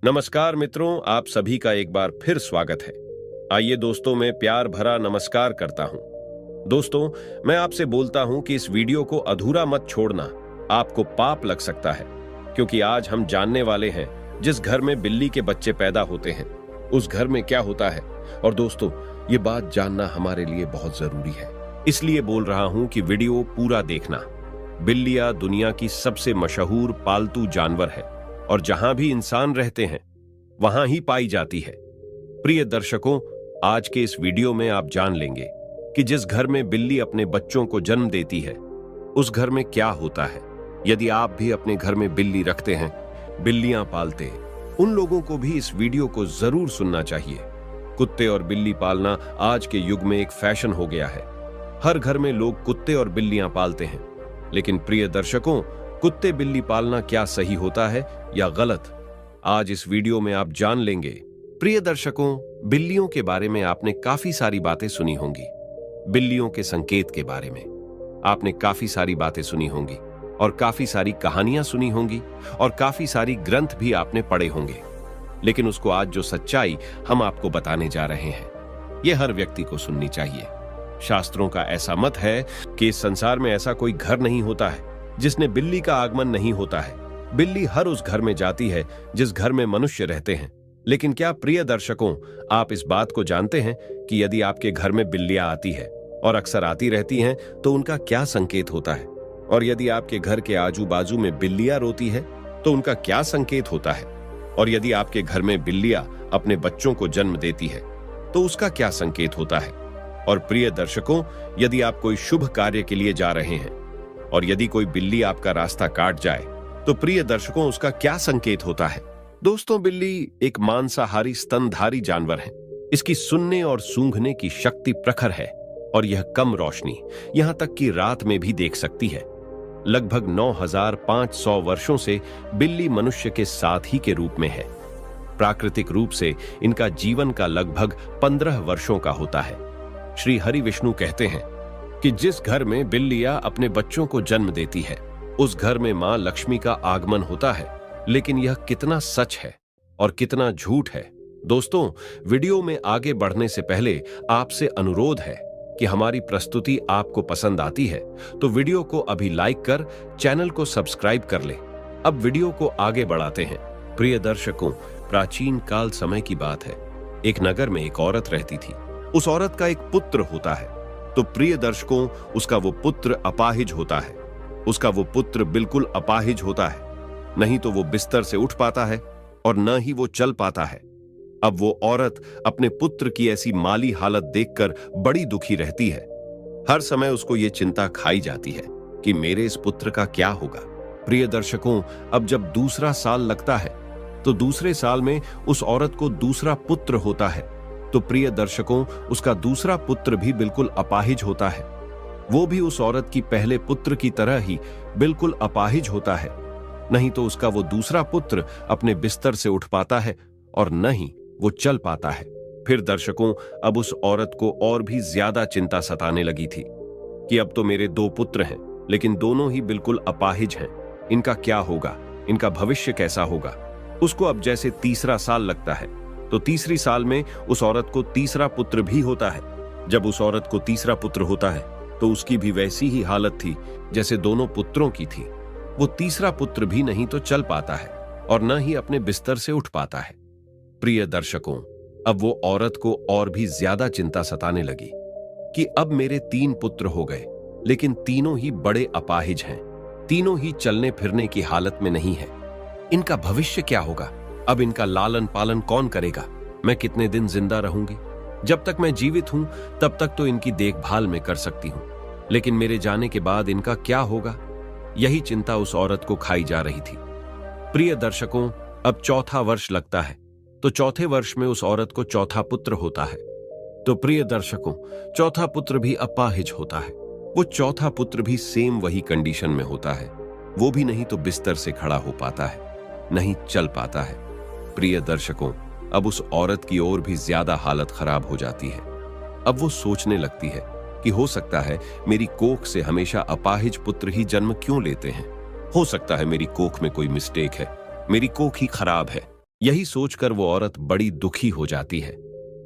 नमस्कार मित्रों, आप सभी का एक बार फिर स्वागत है। आइए दोस्तों, मैं प्यार भरा नमस्कार करता हूं। दोस्तों, मैं आपसे बोलता हूं कि इस वीडियो को अधूरा मत छोड़ना, आपको पाप लग सकता है। क्योंकि आज हम जानने वाले हैं जिस घर में बिल्ली के बच्चे पैदा होते हैं उस घर में क्या होता है। और दोस्तों, ये बात जानना हमारे लिए बहुत जरूरी है, इसलिए बोल रहा हूं कि वीडियो पूरा देखना। बिल्लियां दुनिया की सबसे मशहूर पालतू जानवर है और जहां भी इंसान रहते हैं वहां ही पाई जाती है। प्रिय दर्शकों, आज के इस वीडियो में आप जान लेंगे कि जिस घर में बिल्ली अपने बच्चों को जन्म देती है उस घर में क्या होता है। यदि आप भी अपने घर में बिल्ली रखते हैं, बिल्लियां पालते, उन लोगों को भी इस वीडियो को जरूर सुनना चाहिए। कुत्ते और बिल्ली पालना आज के युग में एक फैशन हो गया है। हर घर में लोग कुत्ते और बिल्लियां पालते हैं। लेकिन प्रिय दर्शकों, कुत्ते बिल्ली पालना क्या सही होता है या गलत, आज इस वीडियो में आप जान लेंगे। प्रिय दर्शकों, बिल्लियों के बारे में आपने काफी सारी बातें सुनी होंगी। बिल्लियों के संकेत के बारे में आपने काफी सारी बातें सुनी होंगी और काफी सारी कहानियां सुनी होंगी और काफी सारी ग्रंथ भी आपने पढ़े होंगे। लेकिन उसको आज जो सच्चाई हम आपको बताने जा रहे हैं, यह हर व्यक्ति को सुननी चाहिए। शास्त्रों का ऐसा मत है कि इस संसार में ऐसा कोई घर नहीं होता है जिसने बिल्ली का आगमन नहीं होता है। बिल्ली हर उस घर में जाती है जिस घर में मनुष्य रहते हैं। लेकिन क्या प्रिय दर्शकों, आप इस बात को जानते हैं कि यदि आपके घर में बिल्लियां आती है और अक्सर आती रहती हैं तो उनका क्या संकेत होता है? और यदि आपके घर के आजू बाजू में बिल्लियां रोती है तो उनका क्या संकेत होता है? और यदि आपके घर में बिल्लियां अपने बच्चों को जन्म देती है तो उसका क्या संकेत होता है? और प्रिय दर्शकों, यदि आप कोई शुभ कार्य के लिए जा रहे हैं और यदि कोई बिल्ली आपका रास्ता काट जाए तो प्रिय दर्शकों, उसका क्या संकेत होता है? दोस्तों, बिल्ली एक मांसाहारी स्तनधारी जानवर है। इसकी सुनने और सूंघने की शक्ति प्रखर है और यह कम रोशनी, यहां तक कि रात में भी देख सकती है। लगभग 9500 वर्षों से बिल्ली मनुष्य के साथ ही के रूप में है। प्राकृतिक रूप से इनका जीवन का लगभग 15 वर्षों का होता है। श्री हरि विष्णु कहते हैं कि जिस घर में बिल्लियां अपने बच्चों को जन्म देती है उस घर में मां लक्ष्मी का आगमन होता है। लेकिन यह कितना सच है और कितना झूठ है? दोस्तों, वीडियो में आगे बढ़ने से पहले आपसे अनुरोध है कि हमारी प्रस्तुति आपको पसंद आती है तो वीडियो को अभी लाइक कर चैनल को सब्सक्राइब कर ले। अब वीडियो को आगे बढ़ाते हैं। प्रिय दर्शकों, प्राचीन काल समय की बात है। एक नगर में एक औरत रहती थी। उस औरत का एक पुत्र होता है। तो प्रिय दर्शकों, उसका वो पुत्र अपाहिज होता है। उसका वो पुत्र बिल्कुल अपाहिज होता है। नहीं तो वो बिस्तर से उठ पाता है और न ही वो चल पाता है। अब वो औरत अपने पुत्र की ऐसी माली हालत देखकर बड़ी दुखी रहती है। हर समय उसको ये चिंता खाई जाती है कि मेरे इस पुत्र का क्या होगा। प्रिय दर्शकों, अब जब दूसरा साल लगता है तो दूसरे साल में उस औरत को दूसरा पुत्र होता है। तो प्रिय दर्शकों, उसका दूसरा पुत्र भी बिल्कुल अपाहिज होता है। वो भी उस औरत की पहले पुत्र की तरह ही बिल्कुल अपाहिज होता है। नहीं तो उसका वो दूसरा पुत्र अपने बिस्तर से उठ पाता है और न ही वो चल पाता है। फिर दर्शकों, अब उस औरत को और भी ज्यादा चिंता सताने लगी थी कि अब तो मेरे 2 पुत्र हैं लेकिन दोनों ही बिल्कुल अपाहिज हैं। इनका क्या होगा? इनका भविष्य कैसा होगा? उसको अब जैसे तीसरा साल लगता है तो तीसरी साल में उस औरत को तीसरा पुत्र भी होता है। जब उस औरत को तीसरा पुत्र होता है तो उसकी भी वैसी ही हालत थी जैसे दोनों पुत्रों की थी। वो तीसरा पुत्र भी नहीं तो चल पाता है और न ही अपने बिस्तर से उठ पाता है। प्रिय दर्शकों, अब वो औरत को और भी ज्यादा चिंता सताने लगी कि अब मेरे 3 पुत्र हो गए लेकिन तीनों ही बड़े अपाहिज हैं। तीनों ही चलने फिरने की हालत में नहीं है। इनका भविष्य क्या होगा? अब इनका लालन पालन कौन करेगा? मैं कितने दिन जिंदा रहूंगी? जब तक मैं जीवित हूं तब तक तो इनकी देखभाल मैं कर सकती हूं, लेकिन मेरे जाने के बाद इनका क्या होगा? यही चिंता उस औरत को खाई जा रही थी। प्रिय दर्शकों, अब चौथा वर्ष लगता है तो चौथे वर्ष में उस औरत को चौथा पुत्र होता है। तो प्रिय दर्शकों, चौथा पुत्र भी अपाहिज होता है। वो चौथा पुत्र भी सेम वही कंडीशन में होता है। वो भी नहीं तो बिस्तर से खड़ा हो पाता है, नहीं चल पाता है। प्रिय दर्शकों, अब उस औरत की और भी ज्यादा हालत खराब हो जाती है। अब वो सोचने लगती है कि हो सकता है मेरी कोख से हमेशा अपाहिज पुत्र ही जन्म क्यों लेते हैं। हो सकता है मेरी कोख में कोई मिस्टेक है, मेरी कोख ही खराब है। यही सोचकर वो औरत बड़ी दुखी हो जाती है।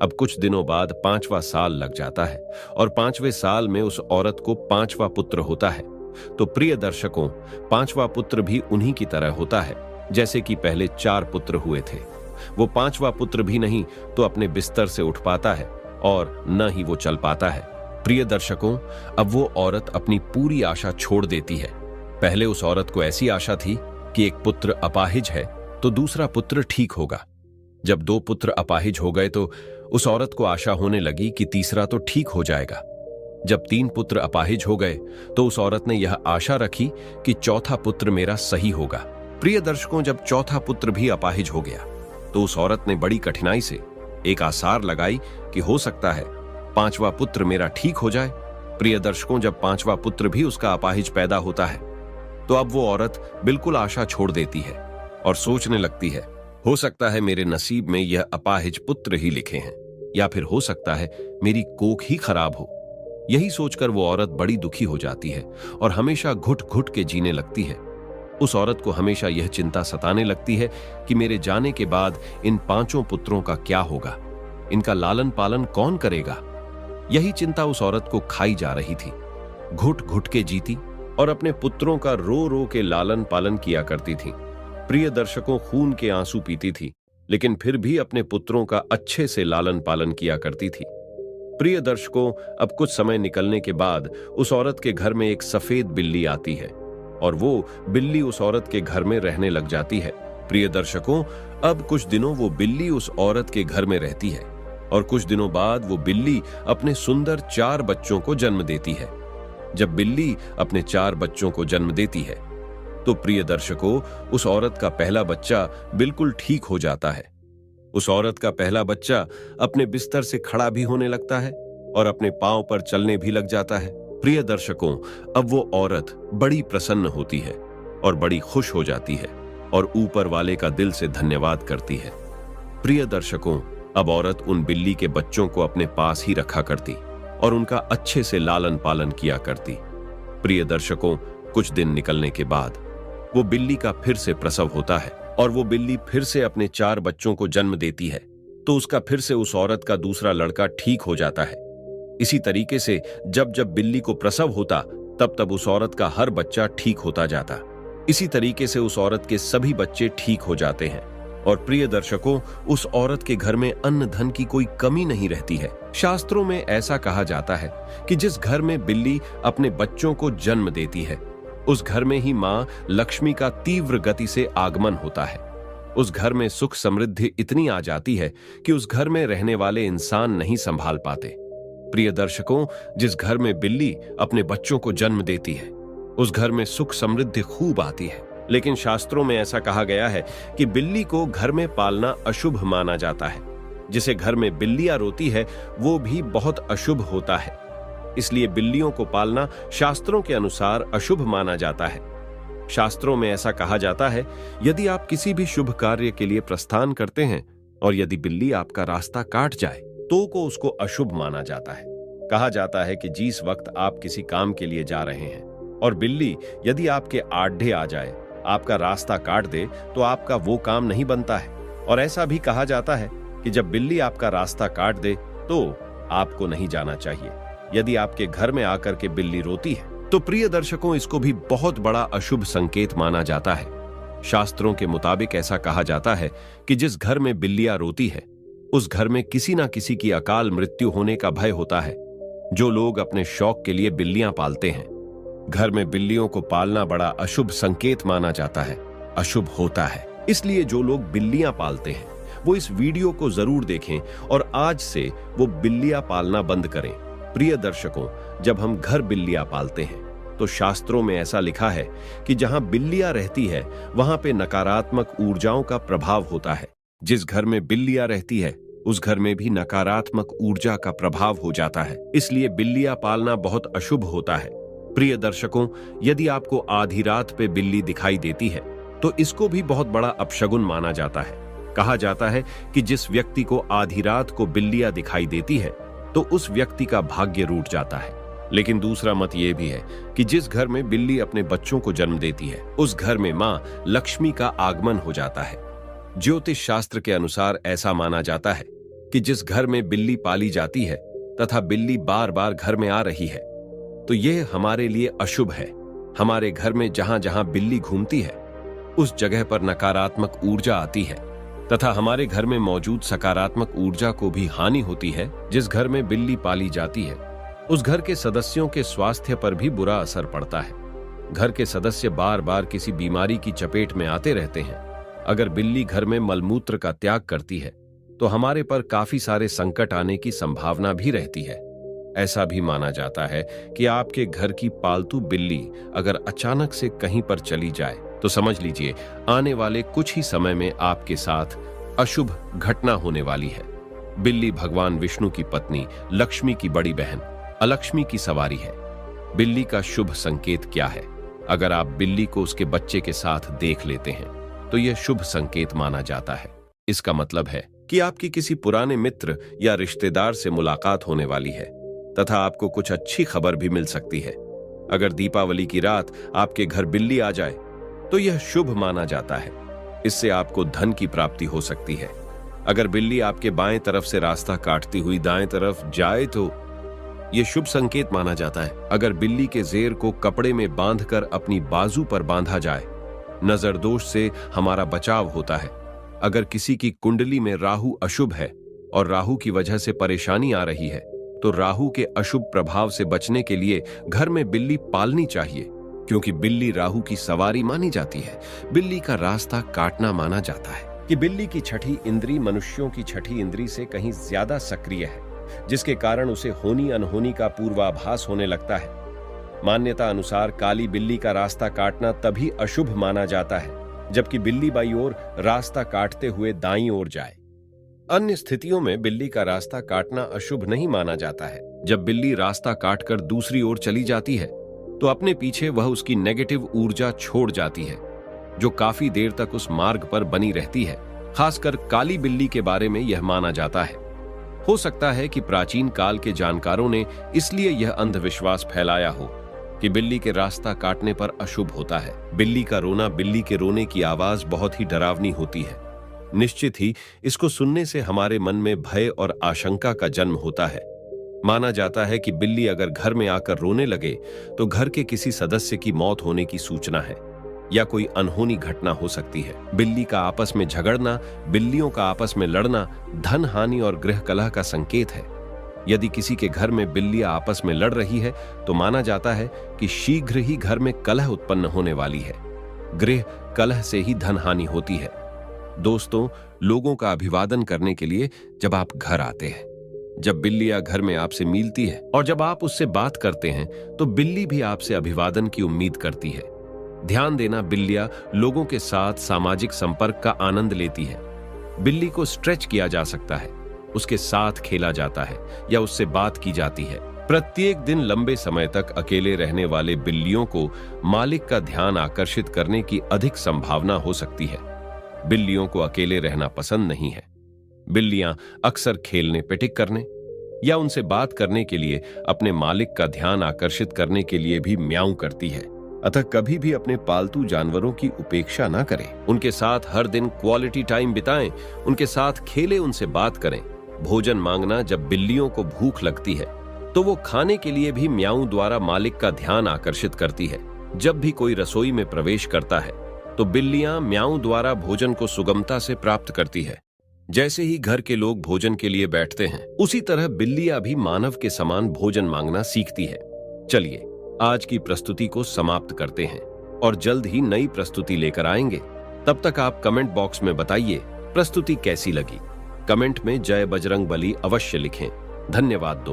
अब कुछ दिनों बाद 5वां साल लग जाता है और 5वें साल में उस औरत को 5वां पुत्र होता है। तो प्रिय दर्शकों, 5वां पुत्र भी उन्हीं की तरह होता है जैसे कि पहले 4 पुत्र हुए थे। वो 5वां पुत्र भी नहीं तो अपने बिस्तर से उठ पाता है और न ही वो चल पाता है। प्रिय दर्शकों, अब वो औरत अपनी पूरी आशा छोड़ देती है। पहले उस औरत को ऐसी आशा थी कि एक पुत्र अपाहिज है तो दूसरा पुत्र ठीक होगा। जब 2 पुत्र अपाहिज हो गए तो उस औरत को आशा होने लगी कि तीसरा तो ठीक हो जाएगा। जब 3 पुत्र अपाहिज हो गए तो उस औरत ने यह आशा रखी कि चौथा पुत्र मेरा सही होगा। प्रिय दर्शकों, जब चौथा पुत्र भी अपाहिज हो गया तो उस औरत ने बड़ी कठिनाई से एक आसार लगाई कि हो सकता है 5वां पुत्र मेरा ठीक हो जाए। प्रिय दर्शकों, जब 5वां पुत्र भी उसका अपाहिज पैदा होता है तो अब वो औरत बिल्कुल आशा छोड़ देती है और सोचने लगती है, हो सकता है मेरे नसीब में यह अपाहिज पुत्र ही लिखे हैं, या फिर हो सकता है मेरी कोख ही खराब हो। यही सोचकर वो औरत बड़ी दुखी हो जाती है और हमेशा घुट घुट के जीने लगती है। उस औरत को हमेशा यह चिंता सताने लगती है कि मेरे जाने के बाद इन 5 पुत्रों का क्या होगा, इनका लालन पालन कौन करेगा। यही चिंता उस औरत को खाई जा रही थी। घुट घुट के जीती और अपने पुत्रों का रो रो के लालन पालन किया करती थी। प्रिय दर्शकों, खून के आंसू पीती थी लेकिन फिर भी अपने पुत्रों का अच्छे से लालन पालन किया करती थी। प्रिय दर्शकों, अब कुछ समय निकलने के बाद उस औरत के घर में एक सफेद बिल्ली आती है और वो बिल्ली उस औरत के घर में रहने लग जाती है। प्रिय दर्शकों, अब कुछ दिनों वो बिल्ली उस औरत के घर में रहती है और कुछ दिनों बाद वो बिल्ली अपने सुंदर 4 बच्चों को जन्म देती है। जब बिल्ली अपने 4 बच्चों को जन्म देती है तो प्रिय दर्शकों, उस औरत का पहला बच्चा बिल्कुल ठीक हो जाता है। उस औरत का पहला बच्चा अपने बिस्तर से खड़ा भी होने लगता है और अपने पांव पर चलने भी लग जाता है। प्रिय दर्शकों, अब वो औरत बड़ी प्रसन्न होती है और बड़ी खुश हो जाती है और ऊपर वाले का दिल से धन्यवाद करती है। प्रिय दर्शकों, अब औरत उन बिल्ली के बच्चों को अपने पास ही रखा करती और उनका अच्छे से लालन पालन किया करती। प्रिय दर्शकों, कुछ दिन निकलने के बाद वो बिल्ली का फिर से प्रसव होता है और वो बिल्ली फिर से अपने 4 बच्चों को जन्म देती है तो उसका फिर से उस औरत का दूसरा लड़का ठीक हो जाता है। इसी तरीके से जब जब बिल्ली को प्रसव होता तब तब उस औरत का हर बच्चा ठीक होता जाता। इसी तरीके से उस औरत के सभी बच्चे ठीक हो जाते हैं और प्रिय दर्शकों, उस औरत के घर में अन्न धन की कोई कमी नहीं रहती है। शास्त्रों में ऐसा कहा जाता है कि जिस घर में बिल्ली अपने बच्चों को जन्म देती है उस घर में ही मां लक्ष्मी का तीव्र गति से आगमन होता है। उस घर में सुख समृद्धि इतनी आ जाती है कि उस घर में रहने वाले इंसान नहीं संभाल पाते। प्रिय दर्शकों, जिस घर में बिल्ली अपने बच्चों को जन्म देती है उस घर में सुख समृद्धि खूब आती है। लेकिन शास्त्रों में ऐसा कहा गया है कि बिल्ली को घर में पालना अशुभ माना जाता है। जिसे घर में बिल्लियां रोती है वो भी बहुत अशुभ होता है। इसलिए बिल्लियों को पालना शास्त्रों के अनुसार अशुभ माना जाता है। शास्त्रों में ऐसा कहा जाता है, यदि आप किसी भी शुभ कार्य के लिए प्रस्थान करते हैं और यदि बिल्ली आपका रास्ता काट जाए तो को उसको अशुभ माना जाता है। कहा जाता है कि जिस वक्त आप किसी काम के लिए जा रहे हैं और बिल्ली यदि आपके आढ़े आ जाए, आपका रास्ता काट दे, तो आपका वो काम नहीं बनता है। और ऐसा भी कहा जाता है कि जब बिल्ली आपका रास्ता काट दे तो आपको नहीं जाना चाहिए। यदि आपके घर में आकर के बिल्ली रोती है तो प्रिय दर्शकों, इसको भी बहुत बड़ा अशुभ संकेत माना जाता है। शास्त्रों के मुताबिक ऐसा कहा जाता है कि जिस घर में बिल्लियां रोती है उस घर में किसी ना किसी की अकाल मृत्यु होने का भय होता है। जो लोग अपने शौक के लिए बिल्लियां पालते हैं, घर में बिल्लियों को पालना बड़ा अशुभ संकेत माना जाता है, अशुभ होता है। इसलिए जो लोग बिल्लियां पालते हैं वो इस वीडियो को जरूर देखें और आज से वो बिल्लियां पालना बंद करें। प्रिय दर्शकों, जब हम घर बिल्लियां पालते हैं तो शास्त्रों में ऐसा लिखा है कि जहां बिल्लियां रहती है वहां पे नकारात्मक ऊर्जाओं का प्रभाव होता है। जिस घर में बिल्लियां रहती है उस घर में भी नकारात्मक ऊर्जा का प्रभाव हो जाता है। इसलिए बिल्लियां पालना बहुत अशुभ होता है। प्रिय दर्शकों, यदि आपको आधी रात पे बिल्ली दिखाई देती है तो इसको भी बहुत बड़ा अपशगुन माना जाता है। कहा जाता है कि जिस व्यक्ति को आधी रात को बिल्लियां दिखाई देती है तो उस व्यक्ति का भाग्य रूठ जाता है। लेकिन दूसरा मत यह भी है कि जिस घर में बिल्ली अपने बच्चों को जन्म देती है उस घर में मां लक्ष्मी का आगमन हो जाता है। ज्योतिष शास्त्र के अनुसार ऐसा माना जाता है कि जिस घर में बिल्ली पाली जाती है तथा बिल्ली बार बार घर में आ रही है तो यह हमारे लिए अशुभ है। हमारे घर में जहां जहां बिल्ली घूमती है उस जगह पर नकारात्मक ऊर्जा आती है तथा हमारे घर में मौजूद सकारात्मक ऊर्जा को भी हानि होती है। जिस घर में बिल्ली पाली जाती है उस घर के सदस्यों के स्वास्थ्य पर भी बुरा असर पड़ता है। घर के सदस्य बार बार किसी बीमारी की चपेट में आते रहते हैं। अगर बिल्ली घर में मलमूत्र का त्याग करती है तो हमारे पर काफी सारे संकट आने की संभावना भी रहती है। ऐसा भी माना जाता है कि आपके घर की पालतू बिल्ली अगर अचानक से कहीं पर चली जाए तो समझ लीजिए आने वाले कुछ ही समय में आपके साथ अशुभ घटना होने वाली है। बिल्ली भगवान विष्णु की पत्नी लक्ष्मी की बड़ी बहन अलक्ष्मी की सवारी है। बिल्ली का शुभ संकेत क्या है? अगर आप बिल्ली को उसके बच्चे के साथ देख लेते हैं तो यह शुभ संकेत माना जाता है। इसका मतलब है कि आपकी किसी पुराने मित्र या रिश्तेदार से मुलाकात होने वाली है तथा आपको कुछ अच्छी खबर भी मिल सकती है। अगर दीपावली की रात आपके घर बिल्ली आ जाए तो यह शुभ माना जाता है। इससे आपको धन की प्राप्ति हो सकती है। अगर बिल्ली आपके बाएं तरफ से रास्ता काटती हुई दाएं तरफ जाए तो यह शुभ संकेत माना जाता है। अगर बिल्ली के जेर को कपड़े में बांधकर अपनी बाजू पर बांधा जाए, नजर दोष से हमारा बचाव होता है। अगर किसी की कुंडली में राहु अशुभ है और राहु की वजह से परेशानी आ रही है तो राहु के अशुभ प्रभाव से बचने के लिए घर में बिल्ली पालनी चाहिए, क्योंकि बिल्ली राहु की सवारी मानी जाती है। बिल्ली का रास्ता काटना माना जाता है कि बिल्ली की छठी इंद्री मनुष्यों की छठी इंद्री से कहीं ज्यादा सक्रिय है, जिसके कारण उसे होनी अनहोनी का पूर्वाभास होने लगता है। मान्यता अनुसार काली बिल्ली का रास्ता काटना तभी अशुभ माना जाता है जबकि बिल्ली बाईं ओर रास्ता काटते हुए दाईं ओर जाए। अन्य स्थितियों में बिल्ली का रास्ता काटना अशुभ नहीं माना जाता है। जब बिल्ली रास्ता काटकर दूसरी ओर चली जाती है तो अपने पीछे वह उसकी नेगेटिव ऊर्जा छोड़ जाती है, जो काफी देर तक उस मार्ग पर बनी रहती है। खासकर काली बिल्ली के बारे में यह माना जाता है। हो सकता है कि प्राचीन काल के जानकारों ने इसलिए यह अंधविश्वास फैलाया हो कि बिल्ली के रास्ता काटने पर अशुभ होता है। बिल्ली का रोना, बिल्ली के रोने की आवाज बहुत ही डरावनी होती है। निश्चित ही इसको सुनने से हमारे मन में भय और आशंका का जन्म होता है। माना जाता है कि बिल्ली अगर घर में आकर रोने लगे तो घर के किसी सदस्य की मौत होने की सूचना है या कोई अनहोनी घटना हो सकती है। बिल्ली का आपस में झगड़ना, बिल्लियों का आपस में लड़ना धन हानि और गृह कलह का संकेत है। यदि किसी के घर में बिल्लियां आपस में लड़ रही है तो माना जाता है कि शीघ्र ही घर में कलह उत्पन्न होने वाली है। गृह कलह से ही धन हानि होती है। दोस्तों, लोगों का अभिवादन करने के लिए जब आप घर आते हैं, जब बिल्लियां घर में आपसे मिलती है और जब आप उससे बात करते हैं तो बिल्ली भी आपसे अभिवादन की उम्मीद करती है। ध्यान देना, बिल्लियां लोगों के साथ सामाजिक संपर्क का आनंद लेती है। बिल्ली को स्ट्रेच किया जा सकता है, उसके साथ खेला जाता है या उससे बात की जाती है। प्रत्येक दिन लंबे समय तक अकेले रहने वाले बिल्लियों को मालिक का ध्यान आकर्षित करने की अधिक संभावना हो सकती है। बिल्लियों को अकेले रहना पसंद नहीं है। बिल्लियां अक्सर खेलने, पिटिक करने या उनसे बात करने के लिए अपने मालिक का ध्यान आकर्षित करने के लिए भी म्याऊं करती है। अतः कभी भी अपने पालतू जानवरों की उपेक्षा ना करें। उनके साथ हर दिन क्वालिटी टाइम बिताएं, उनके साथ खेलें, उनसे बात करें। भोजन मांगना, जब बिल्लियों को भूख लगती है तो वो खाने के लिए भी म्याऊं द्वारा मालिक का ध्यान आकर्षित करती है। जब भी कोई रसोई में प्रवेश करता है तो बिल्लियां म्याऊं द्वारा भोजन को सुगमता से प्राप्त करती है। जैसे ही घर के लोग भोजन के लिए बैठते हैं, उसी तरह बिल्लियां भी मानव के समान भोजन मांगना सीखती है। चलिए आज की प्रस्तुति को समाप्त करते हैं और जल्द ही नई प्रस्तुति लेकर आएंगे। तब तक आप कमेंट बॉक्स में बताइए प्रस्तुति कैसी लगी। कमेंट में जय बजरंग बली अवश्य लिखें। धन्यवाद दोस्तों।